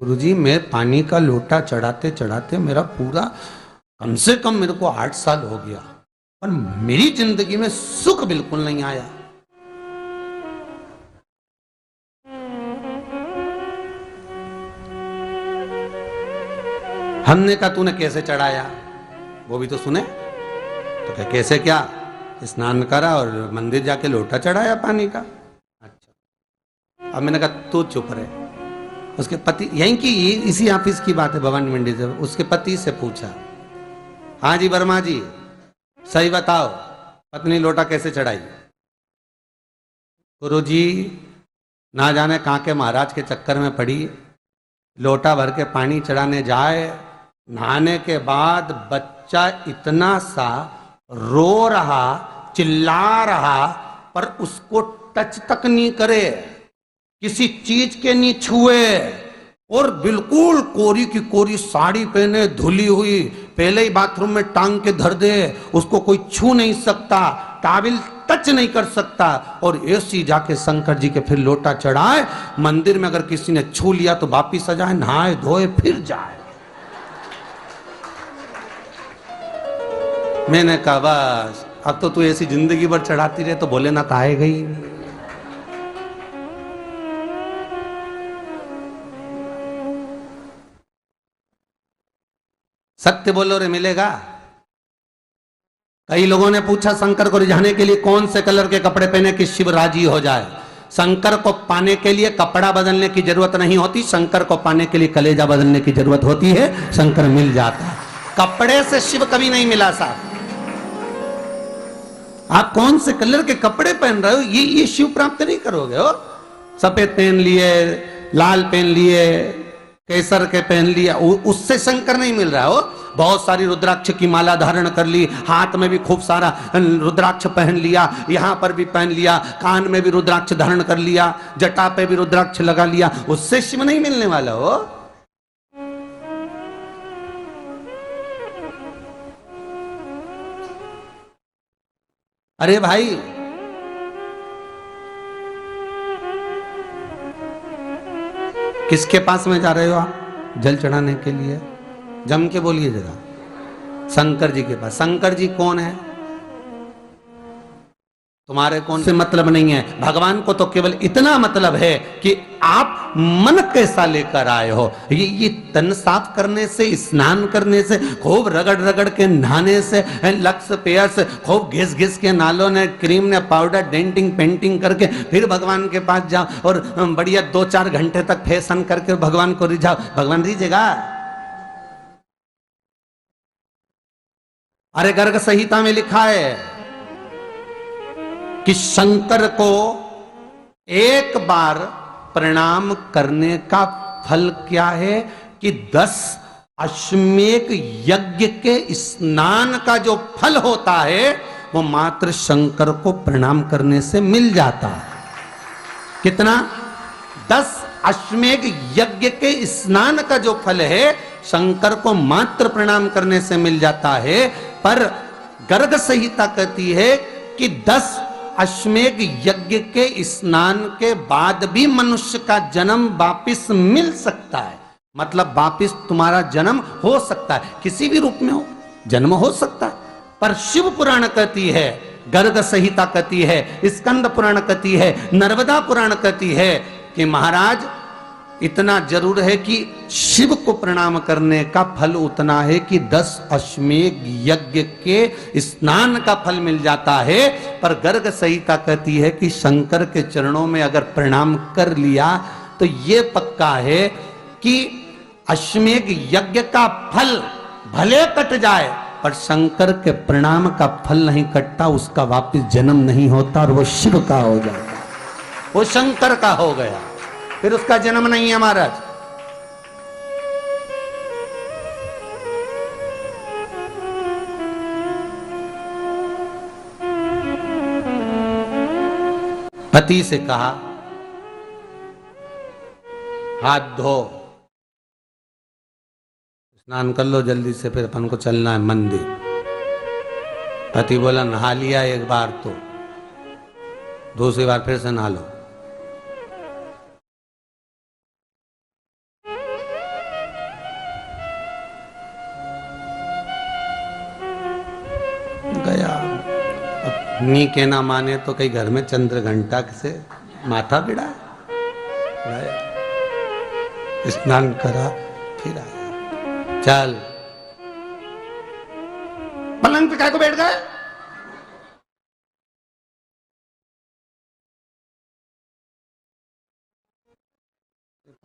गुरुजी, मैं पानी का लोटा चढ़ाते चढ़ाते मेरा पूरा कम से कम मेरे को 8 साल हो गया, पर मेरी जिंदगी में सुख बिल्कुल नहीं आया। हमने कहा तूने कैसे चढ़ाया, वो भी तो सुने। तो क्या कैसे, क्या स्नान करा और मंदिर जाके लोटा चढ़ाया पानी का। अच्छा, अब मैंने कहा तू चुप रहे। उसके पति, यहीं की इसी ऑफिस की बात है, भवानी मंडी से, उसके पति से पूछा, हाँ जी वर्मा जी सही बताओ, पत्नी लोटा कैसे चढ़ाई। गुरुजी, ना जाने कहाँ के महाराज के चक्कर में पड़ी, लोटा भर के पानी चढ़ाने जाए, नहाने के बाद बच्चा इतना सा रो रहा, चिल्ला रहा, पर उसको टच तक नहीं करे, किसी चीज के नहीं छुए, और बिल्कुल कोरी की कोरी साड़ी पहने, धुली हुई, पहले ही बाथरूम में टांग के धर दे, उसको कोई छू नहीं सकता, टाविल टच नहीं कर सकता, और ऐसी जाके शंकर जी के फिर लोटा चढ़ाए। मंदिर में अगर किसी ने छू लिया तो वापिस आ जाए, नहाए धोए फिर जाए। मैंने कहा बस अब तो तू ऐसी जिंदगी भर चढ़ाती रहे तो भोलेनाथ आएगा ही नहीं। सत्य बोलो रे, मिलेगा। कई लोगों ने पूछा शंकर को रिझाने के लिए कौन से कलर के कपड़े पहने कि शिव राजी हो जाए। शंकर को पाने के लिए कपड़ा बदलने की जरूरत नहीं होती, शंकर को पाने के लिए कलेजा बदलने की जरूरत होती है, शंकर मिल जाता है। कपड़े से शिव कभी नहीं मिला साहब। आप कौन से कलर के कपड़े पहन रहे हो, ये शिव प्राप्त नहीं करोगे हो। सफेद पहन लिए, लाल पहन लिए, केसर के पहन लिया, उससे शंकर नहीं मिल रहा हो। बहुत सारी रुद्राक्ष की माला धारण कर ली, हाथ में भी खूब सारा रुद्राक्ष पहन लिया, यहां पर भी पहन लिया, कान में भी रुद्राक्ष धारण कर लिया, जटा पे भी रुद्राक्ष लगा लिया, उससे शिव नहीं मिलने वाला हो। अरे भाई, किसके पास में जा रहे हो आप जल चढ़ाने के लिए? जम के बोलिए जरा। शंकर जी के पास। शंकर जी कौन है? तुम्हारे कौन से मतलब नहीं है। भगवान को तो केवल इतना मतलब है कि आप मन कैसा लेकर आए हो। ये तन साफ करने से, स्नान करने से, खूब रगड़ रगड़ के नहाने से, लक्स पेयर से, खूब घिस घिस के नालों ने, क्रीम ने, पाउडर, डेंटिंग पेंटिंग करके फिर भगवान के पास जाओ और बढ़िया 2-4 घंटे तक फैशन करके भगवान को रिझाओ, भगवान रिझेगा? अरे गर्ग संहिता में लिखा है कि शंकर को एक बार प्रणाम करने का फल क्या है कि 10 अश्वमेध यज्ञ के स्नान का जो फल होता है वो मात्र शंकर को प्रणाम करने से मिल जाता है। कितना? 10 अश्वमेध यज्ञ के स्नान का जो फल है शंकर को मात्र प्रणाम करने से मिल जाता है। पर गर्ग संहिता कहती है कि 10 अश्वमेध यज्ञ के स्नान के बाद भी मनुष्य का जन्म वापिस मिल सकता है। मतलब वापिस तुम्हारा जन्म हो सकता है, किसी भी रूप में हो, जन्म हो सकता है। पर शिव पुराण कहती है, गर्ग संहिता कहती है, स्कंद पुराण कहती है, नर्मदा पुराण कहती है कि महाराज इतना जरूर है कि शिव को प्रणाम करने का फल उतना है कि 10 अश्वमेध यज्ञ के स्नान का फल मिल जाता है। पर गर्ग संहिता कहती है कि शंकर के चरणों में अगर प्रणाम कर लिया तो ये पक्का है कि अश्वमेध यज्ञ का फल भले कट जाए पर शंकर के प्रणाम का फल नहीं कटता, उसका वापिस जन्म नहीं होता और वो शिव का हो जाता, वो शंकर का हो गया, फिर उसका जन्म नहीं है महाराज। पति से कहा हाथ धो, स्नान कर लो जल्दी से, फिर अपन को चलना है मंदिर। पति बोला नहा लिया एक बार तो दूसरी बार फिर से नहा लो। नी के ना माने तो कई घर में चंद्र घंटा से माथा बिड़ा स्नान करा फिर आया। चल पलंग पे काय को बैठ गए?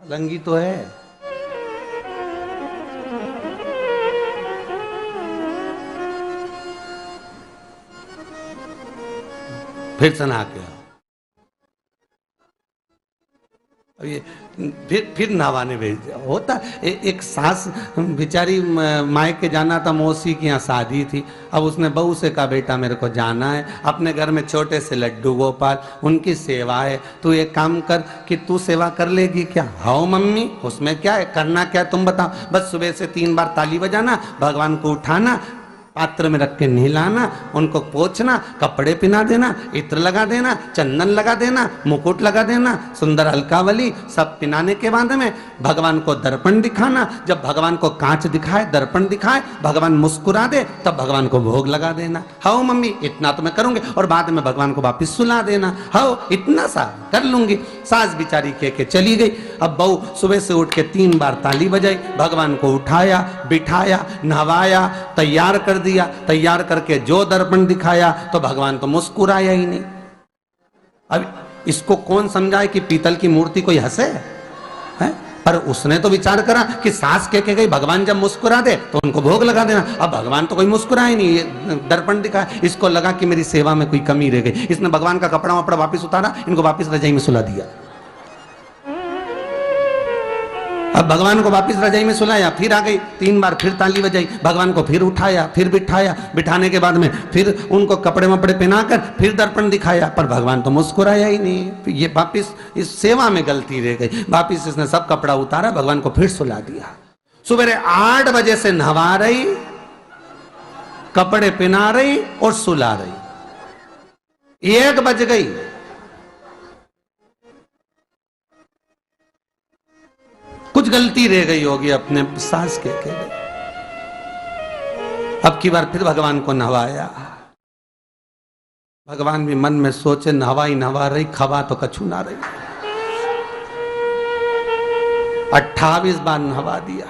पलंगी तो है। फिर से नहा के आओ। अब ये फिर नहवाने भेज दिया। होता एक सास बेचारी मायके जाना था, मौसी की यहाँ शादी थी। अब उसने बहू से कहा बेटा मेरे को जाना है, अपने घर में छोटे से लड्डू गोपाल उनकी सेवा है, तू एक काम कर कि तू सेवा कर लेगी क्या? हाँ मम्मी, उसमें क्या है, करना क्या है तुम बताओ। बस सुबह से 3 बार ताली बजाना, भगवान को उठाना, पात्र में रख के नहलाना, उनको पोंछना, कपड़े पहना देना, इत्र लगा देना, चंदन लगा देना, मुकुट लगा देना, सुंदर अलकावली सब पिनाने के बाद में भगवान को दर्पण दिखाना। जब भगवान को कांच दिखाए, दर्पण दिखाए, भगवान मुस्कुरा दे, तब भगवान को भोग लगा देना। हाँ मम्मी इतना तो मैं करूंगी, और बाद में भगवान को वापिस सुला देना। हाँ इतना सा कर लूंगी। सास बिचारी कह के चली गई। अब बहू सुबह से उठ के 3 बार ताली बजाई, भगवान को उठाया, बिठाया, नहवाया, तैयार कर दिया। तैयार करके जो दर्पण दिखाया तो भगवान तो मुस्कुराया ही नहीं। अब इसको कौन समझाए कि पीतल की मूर्ति कोई हंसे है? पर उसने तो विचार करा कि सास कह के गई भगवान जब मुस्कुरा दे तो उनको भोग लगा देना। अब भगवान तो कोई मुस्कुराए नहीं, ये दर्पण दिखाया। इसको लगा कि मेरी सेवा में कोई कमी रह गई। इसने भगवान का कपड़ा वपड़ा वापिस उतारा, इनको वापिस रजाई में सुला दिया। अब भगवान को वापिस रजाई में सुलाया, फिर आ गई, 3 बार फिर ताली बजाई, भगवान को फिर उठाया, फिर बिठाया, बिठाने के बाद में फिर उनको कपड़े वपड़े पहनाकर फिर दर्पण दिखाया, पर भगवान तो मुस्कुराया ही नहीं। ये वापिस इस सेवा में गलती रह गई। वापिस इसने सब कपड़ा उतारा, भगवान को फिर सुला दिया। सुबह 8 बजे से नहवा रही, कपड़े पहना रही और सुला रही। 1 बज गई। कुछ गलती रह गई होगी अपने सास के गई। अब की बार फिर भगवान को नहवाया। भगवान भी मन में सोचे नहवाई नहवा रही, खवा तो कछु ना रही। 28 बार नहवा दिया।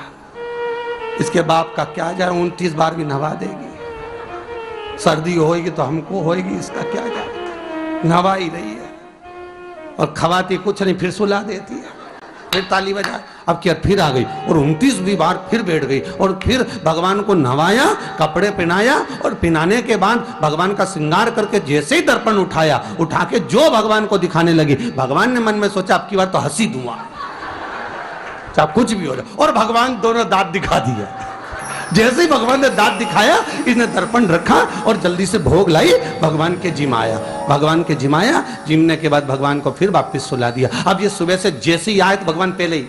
इसके बाप का क्या जाए, 29 बार भी नहवा देगी। सर्दी होगी तो हमको होगी, इसका क्या जाए। नहवा ही रही है और खवाती कुछ नहीं, फिर सुला देती है, फिर ताली बजा। अब क्या फिर आ गई और 29वीं बार फिर बैठ गई और फिर भगवान को नहवाया, कपड़े पहनाया और पहनाने के बाद भगवान का श्रृंगार करके जैसे ही दर्पण उठाया, उठा के जो भगवान को दिखाने लगी, भगवान ने मन में सोचा अब की बार तो हंसी दूंगा, चाहे कुछ भी हो जाए। और भगवान दोनों दांत दिखा दिए। जैसे ही भगवान ने दांत दिखाया, इसने दर्पण रखा और जल्दी से भोग लाई, भगवान के जिमाया। भगवान के जिमाया, जिमने के बाद भगवान को फिर वापस सुला दिया। अब ये सुबह से जैसे ही आए तो भगवान पहले ही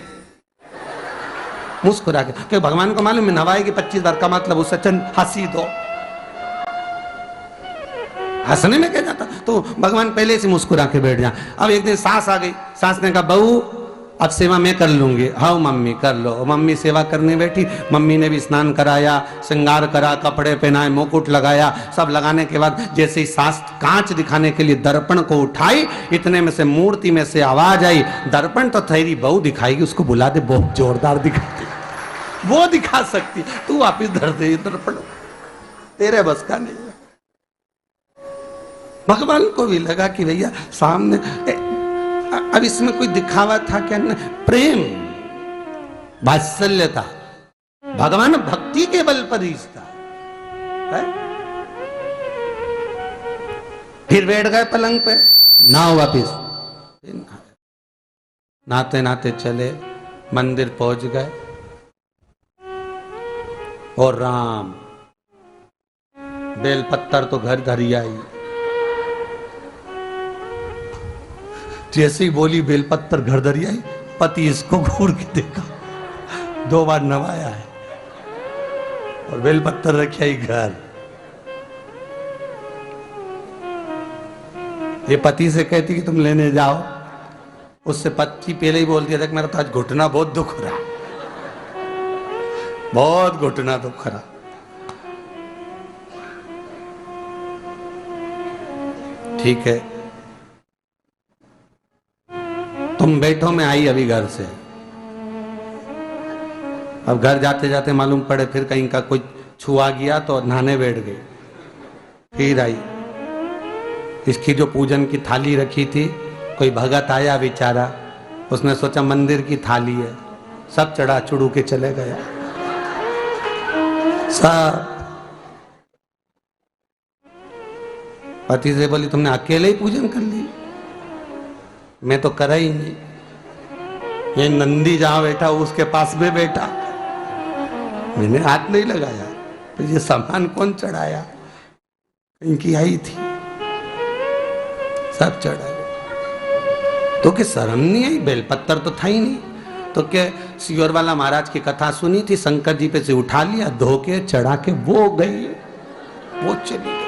मुस्कुरा के, क्योंकि भगवान को मालूम है नवाएगी 25 बार का मतलब उससे चंद हंसी दो, हंसने में क्या जाता। तो भगवान पहले से मुस्कुरा के बैठ जाए। अब एक दिन सास आ गई। सास ने कहा बहू अब सेवा मैं कर लूंगी। हाँ मम्मी कर लो। मम्मी सेवा करने बैठी। मम्मी ने भी स्नान कराया, श्रृंगार करा, कपड़े पहनाए, मुकुट लगाया। सब लगाने के बाद जैसे ही सास कांच दिखाने के लिए दर्पण को उठाई, इतने में से मूर्ति में से आवाज आई, दर्पण तो तेरी बहू दिखाएगी, उसको बुला दे, बहुत जोरदार दिखाती, वो दिखा सकती, तू वापिस धर दे दर्पण, तेरे बस का नहीं है। भगवान को भी लगा कि भैया सामने अब इसमें कोई दिखावा था क्या? प्रेम वात्सल्य था। भगवान भक्ति के बल पर रिश्ता है। फिर बैठ गए पलंग पे, नाव वापिस नाते नाते चले, मंदिर पहुंच गए और राम बेलपत्तर तो घर धरी आई। जैसे ही बोली बेलपत्तर घर धरी आई, पति इसको घूर के देखा, 2 बार नवाया है और बेलपत्तर रखी आई घर। ये पति से कहती कि तुम लेने जाओ, उससे पति पहले ही बोल दिया था कि मेरा तो आज घुटना बहुत दुख रहा, बहुत घुटना दुख रहा। ठीक है, तुम बैठो, मैं आई अभी घर से। अब घर जाते जाते मालूम पड़े फिर कहीं का कोई छुआ गया तो नहाने बैठ गई। फिर आई, इसकी जो पूजन की थाली रखी थी, कोई भगत आया बेचारा, उसने सोचा मंदिर की थाली है, सब चढ़ा चुड़ू के चले गया सब। पति से बोली तुमने अकेले ही पूजन कर ली, मैं तो करा ही नहीं। ये नंदी जहां बैठा उसके पास में बैठा, मैंने हाथ नहीं लगाया। तो ये सामान कौन चढ़ाया, इनकी आई थी, सब चढ़ाया। तो क्या शर्म नहीं आई, बेलपत्तर तो था ही नहीं। तो क्या सियोर वाला महाराज की कथा सुनी थी, शंकर जी पे से उठा लिया, धो के चढ़ा के वो गई, वो चली गई।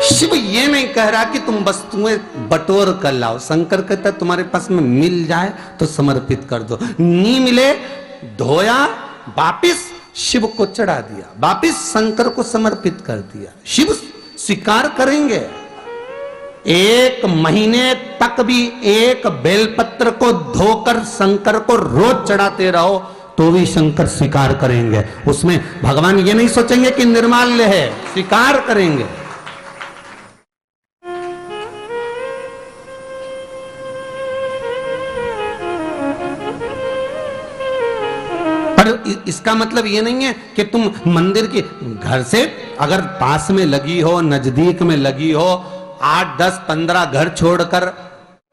शिव ये नहीं कह रहा कि तुम वस्तुएं बटोर कर लाओ, शंकर कहता तुम्हारे पास में मिल जाए तो समर्पित कर दो, नहीं मिले धोया, वापिस शिव को चढ़ा दिया, वापिस शंकर को समर्पित कर दिया। शिव स्वीकार करेंगे। एक महीने तक भी एक बेलपत्र को धोकर शंकर को रोज चढ़ाते रहो तो भी शंकर स्वीकार करेंगे। उसमें भगवान ये नहीं सोचेंगे कि निर्माल्य है, स्वीकार करेंगे। पर इसका मतलब ये नहीं है कि तुम मंदिर के घर से अगर पास में लगी हो, नजदीक में लगी हो, 8, 10, 15 घर छोड़कर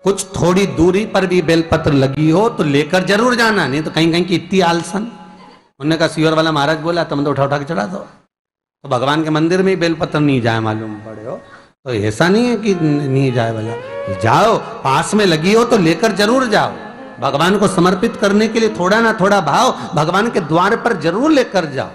कुछ थोड़ी दूरी पर भी बेलपत्र लगी हो तो लेकर जरूर जाना, नहीं तो कहीं कहीं की इतनी आलसन। उन्होंने कहा सियोर वाला महाराज बोला तुम तो उठा उठा के चढ़ा दो, तो भगवान के मंदिर में ही बेलपत्र नहीं जाए मालूम पड़े हो, तो ऐसा नहीं है कि नहीं जाए वाला, जाओ, पास में लगी हो तो लेकर जरूर जाओ। भगवान को समर्पित करने के लिए थोड़ा ना थोड़ा भाव भगवान के द्वार पर जरूर लेकर जाओ।